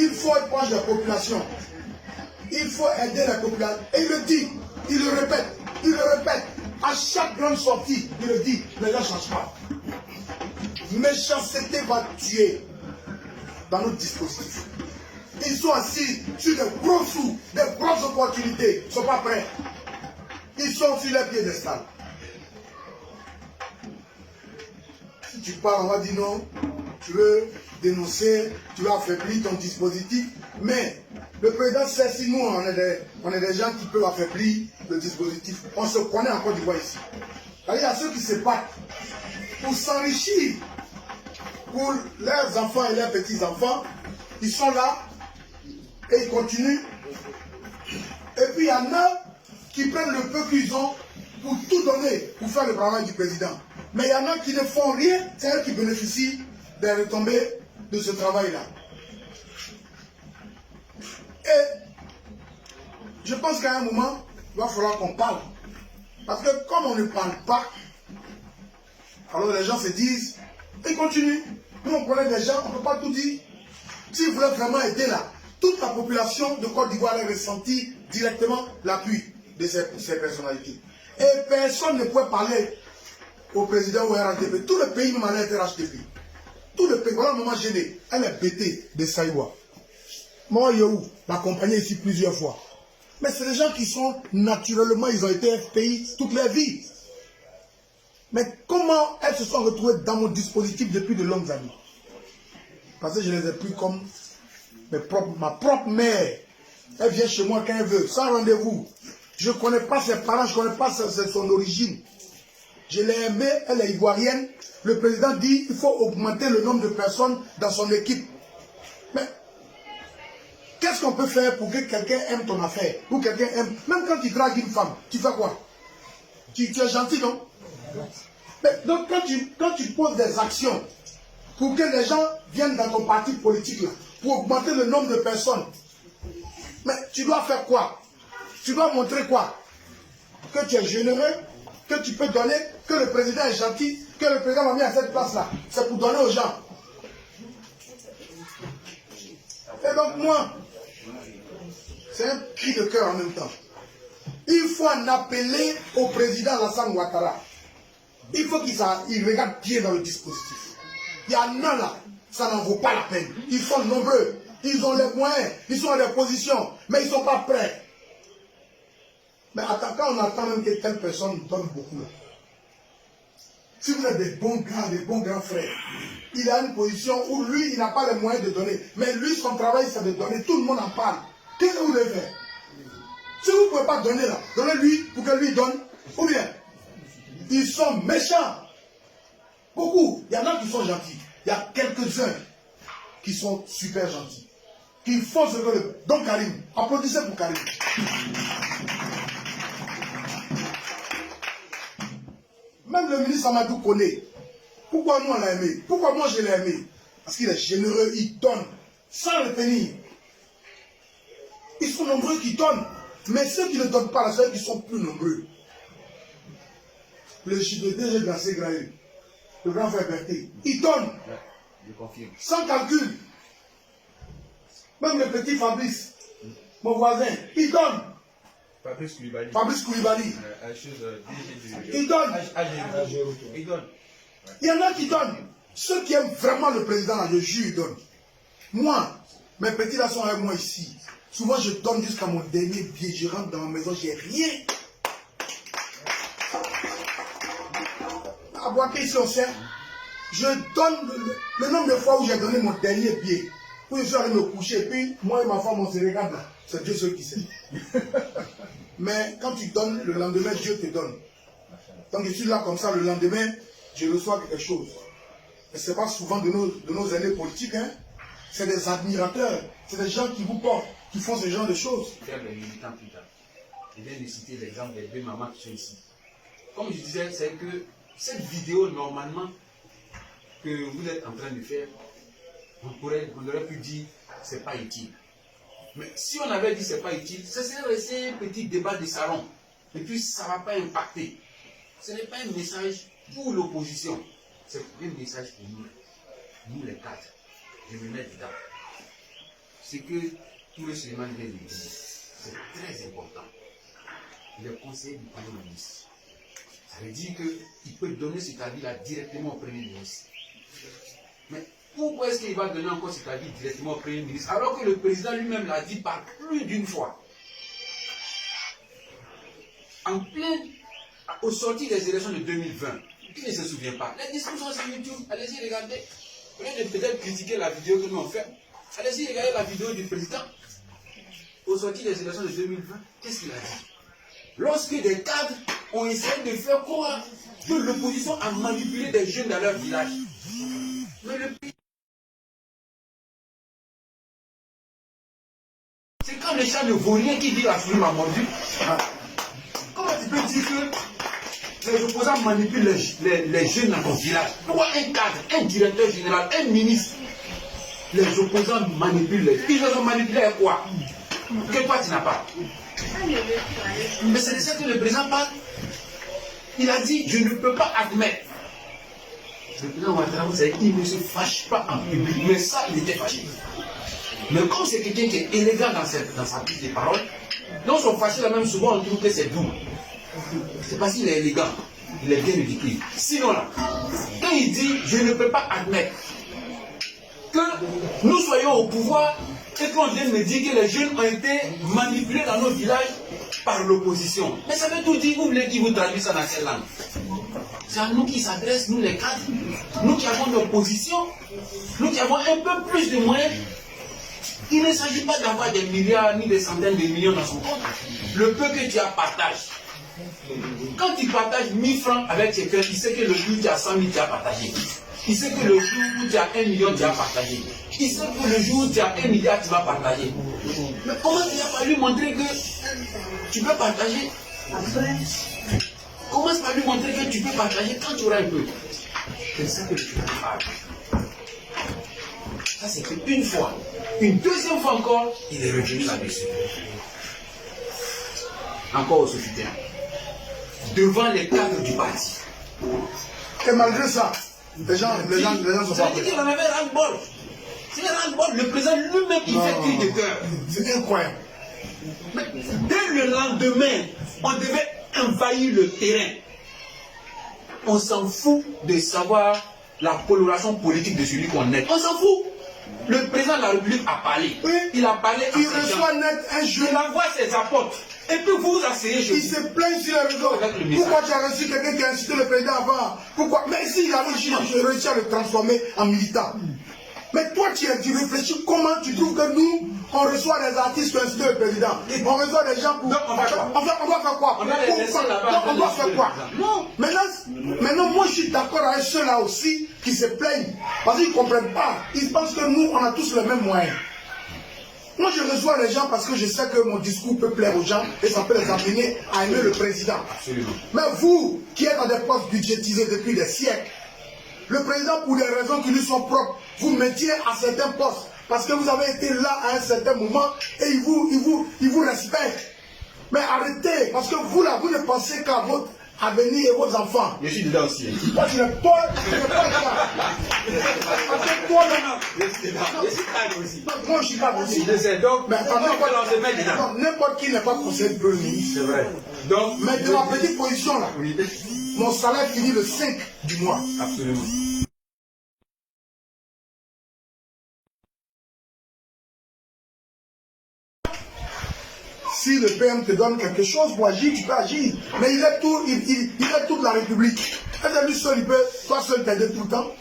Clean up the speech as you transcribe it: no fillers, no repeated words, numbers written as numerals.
Il faut être proche de la population. Il faut aider la population. Et il le dit, il le répète, il le répète. À chaque grande sortie, il le dit, mais là, ne change pas. Méchanceté va tuer dans notre dispositif. Ils sont assis sur des gros sous, des grosses opportunités. Ils ne sont pas prêts. Ils sont sur les piédestals. Si tu parles, on va dire non, tu veux dénoncer, tu veux affaiblir ton dispositif. Mais le président sait si nous, on est des gens qui peuvent affaiblir le dispositif. On se connaît encore du bois ici. Il y a ceux qui se battent pour s'enrichir, pour leurs enfants et leurs petits-enfants. Ils sont là et ils continuent. Et puis il y en a qui prennent le peu qu'ils ont pour tout donner, pour faire le travail du président. Mais il y en a qui ne font rien, c'est eux qui bénéficient des retombées de ce travail-là. Et je pense qu'à un moment, il va falloir qu'on parle. Parce que comme on ne parle pas, alors les gens se disent, ils continuent. Nous on connaît des gens, on ne peut pas tout dire. S'ils voulaient vraiment aider là, toute la population de Côte d'Ivoire a ressenti directement l'appui de ces personnalités. Et personne ne pouvait parler au président ou à RHDP. Tout le pays même allait être RHDP. Tout le pays. Voilà maman gênée. Elle est bêtée de Saïwa. Moi, Yehou l'accompagnait ici plusieurs fois. Mais c'est des gens qui sont naturellement, ils ont été FPI toute leur vie. Mais comment elles se sont retrouvées dans mon dispositif depuis de longues années? Parce que je les ai pris comme ma propre mère. Elle vient chez moi quand elle veut, sans rendez-vous. Je ne connais pas ses parents, je ne connais pas son origine. Je l'ai aimée, elle est ivoirienne. Le président dit qu'il faut augmenter le nombre de personnes dans son équipe. Mais qu'est-ce qu'on peut faire pour que quelqu'un aime ton affaire? Ou quelqu'un aime. Même quand tu dragues une femme, tu fais quoi? Tu es gentil, non? Mais donc quand tu poses des actions pour que les gens viennent dans ton parti politique, là, pour augmenter le nombre de personnes, mais tu dois faire quoi? Tu dois montrer quoi? Que tu es généreux, que tu peux donner, que le président est gentil, que le président m'a mis à cette place-là. C'est pour donner aux gens. Et donc moi, c'est un cri de cœur en même temps. Il faut en appeler au président Alassane Ouattara. Il faut qu'il regarde bien dans le dispositif. Il y en a là, ça n'en vaut pas la peine. Ils sont nombreux, ils ont les moyens, ils sont à des positions, mais ils ne sont pas prêts. Mais attends, quand on attend même que telle personne donne beaucoup, là. Si vous êtes des bons grands frères, il a une position où lui, il n'a pas les moyens de donner. Mais lui, son travail, c'est de donner. Tout le monde en parle. Qu'est-ce que vous devez faire? Si vous ne pouvez pas donner là, donnez-lui pour que lui donne. Ou bien, ils sont méchants. Beaucoup. Il y en a qui sont gentils. Il y a quelques-uns qui sont super gentils. Qui font ce que le... Donc Karim, applaudissez pour Karim. Même le ministre Amadou connaît. Pourquoi nous on l'a aimé? Pourquoi moi je l'ai aimé? Parce qu'il est généreux, il donne sans le tenir. Ils sont nombreux qui donnent. Mais ceux qui ne donnent pas, c'est ceux qui sont plus nombreux. Le DG Glacé Graé, le grand frère Berthet, il donne. Je confirme. Sans calcul. Même le petit Fabrice, mon voisin, il donne. Fabrice Koulibaly. Il donne. Il donne. Il y en a qui donnent. Ceux qui aiment vraiment le président, là, je jure, ils donnent. Moi, mes petits là sont avec moi ici. Souvent, je donne jusqu'à mon dernier billet. Je rentre dans ma maison, j'ai rien. À Boaké, ici, on sait. Je donne le nombre de fois où j'ai donné mon dernier billet. Où je suis allé me coucher. Puis, moi et ma femme, on se regarde là. C'est Dieu seul qui sait. Mais quand tu donnes, le lendemain, Dieu te donne. Donc, je suis là comme ça, le lendemain, je reçois quelque chose. Mais ce n'est pas souvent de nos aînés politiques, hein. C'est des admirateurs. C'est des gens qui vous portent, qui font ce genre de choses. Faire les militants plus tard. Je viens de citer l'exemple des deux mamans qui sont ici. Comme je disais, c'est que cette vidéo, normalement, que vous êtes en train de faire, on aurait pu dire c'est pas utile. Mais si on avait dit c'est pas utile, ce serait resté un petit débat de salon. Et puis ça ne va pas impacter. Ce n'est pas un message pour l'opposition. C'est un message pour nous les quatre. Je me mets dedans. ce que Touré Suleiman vient de dire, c'est très important. Il est conseiller du Premier ministre. Ça veut dire qu'il peut donner cet avis-là directement au Premier ministre. Mais pourquoi est-ce qu'il va donner encore cet avis directement au Premier ministre alors que le président lui-même l'a dit par plus d'une fois? En plein, au sorti des élections de 2020, qui ne se souvient pas? Les discussions sur YouTube, allez-y regardez. Au lieu de peut-être critiquer la vidéo que nous avons faite, allez-y regardez la vidéo du président. Au sorti des élections de 2020, qu'est-ce qu'il a dit? Lorsque des cadres ont essayé de faire croire que l'opposition a manipulé des jeunes dans leur village. Mais le pays... C'est comme les chats de vaurien qui dit la souris m'a mordu. Comment tu peux dire que les opposants manipulent les jeunes dans ton village? Pourquoi un cadre, un directeur général, un ministre, les opposants manipulent les... Ils les ont manipulés à quoi? Que toi tu n'as pas. Mais c'est de ça que le président parle. Il a dit, je ne peux pas admettre. Le président Ouattara, il ne se fâche pas en public. Mais ça, il était fâché. Mais comme c'est quelqu'un qui est élégant dans sa prise de parole, donc son fâché là même souvent on trouve que c'est doux. C'est parce qu'il est élégant. Il est bien éduqué. Sinon là, quand il dit, je ne peux pas admettre que nous soyons au pouvoir et qu'on vient me dire que les jeunes ont été manipulés dans nos villages par l'opposition. Mais ça veut tout dire, vous voulez qu'il vous traduise ça dans quelle langue? C'est à nous qui s'adressent, nous les cadres, nous qui avons nos positions, nous qui avons un peu plus de moyens. Il ne s'agit pas d'avoir des milliards ni des centaines de millions dans son compte. Le peu que tu as, partage. Quand tu partages 1000 francs avec quelqu'un, il sait que le jour où tu as 100 000, tu as partagé. Il sait que le jour où tu as 1 million, tu as partagé. Il sait que le jour où tu as 1 milliard, tu vas partager. Mais comment tu n'as pas lui montrer que tu peux partager? Commence par lui montrer que tu peux partager quand tu auras un peu. C'est ça que tu parles. Ça, c'est qu'une fois. Une deuxième fois encore, il est revenu là-dessus. Encore au soutien. Devant les cadres du parti. Et malgré ça, les gens sont ça pas veut dire qu'il en avait ras-le-bol. C'est ras-le-bol. Le président lui-même, il fait cri de cœur. C'est incroyable. Mais dès le lendemain, on devait envahir le terrain. On s'en fout de savoir la coloration politique de celui qu'on est. On s'en fout. Le président de la République a parlé. Oui. Il a parlé à Il ses reçoit gens. net un jeune. Il envoie ses apôtres. Et puis vous vous asseyez chez Il vous. se plaint sur les réseaux. Avec le message. Pourquoi tu as reçu quelqu'un qui a incité le président avant? Pourquoi? Mais s'il a réussi à le transformer en militant. Mais toi, tu réfléchis comment tu trouves que nous, on reçoit des artistes qui ont incité le président. On reçoit des gens pour... Donc, on va faire quoi? On va faire quoi? Non. Maintenant, moi, je suis d'accord avec ceux-là aussi qui se plaignent. Parce qu'ils ne comprennent pas. Ils pensent que nous, on a tous les mêmes moyens. Moi, je reçois les gens parce que je sais que mon discours peut plaire aux gens et ça peut les amener à aimer le président. Absolument. Mais vous, qui êtes dans des postes budgétisés depuis des siècles, le président, pour des raisons qui lui sont propres, vous mettiez à certains postes parce que vous avez été là à un certain moment et il vous respecte. Mais arrêtez, parce que vous là, vous ne pensez qu'à votre avenir et vos enfants. Je suis dedans aussi. Toi, tu n'es pas ça. Parce que toi, Je suis dedans. Je suis cadre aussi. moi, je suis pas aussi. Je sais. Donc, Mais attendez, n'importe qui n'est pas conseiller de premier ministre. c'est vrai. Donc, Mais de ma petite position là, oui, mon salaire finit le 5 du mois. absolument. Si le PM te donne quelque chose pour agir, tu peux agir. Mais il est toute la République. Est-ce que lui seul, toi seul t'aider tout le temps?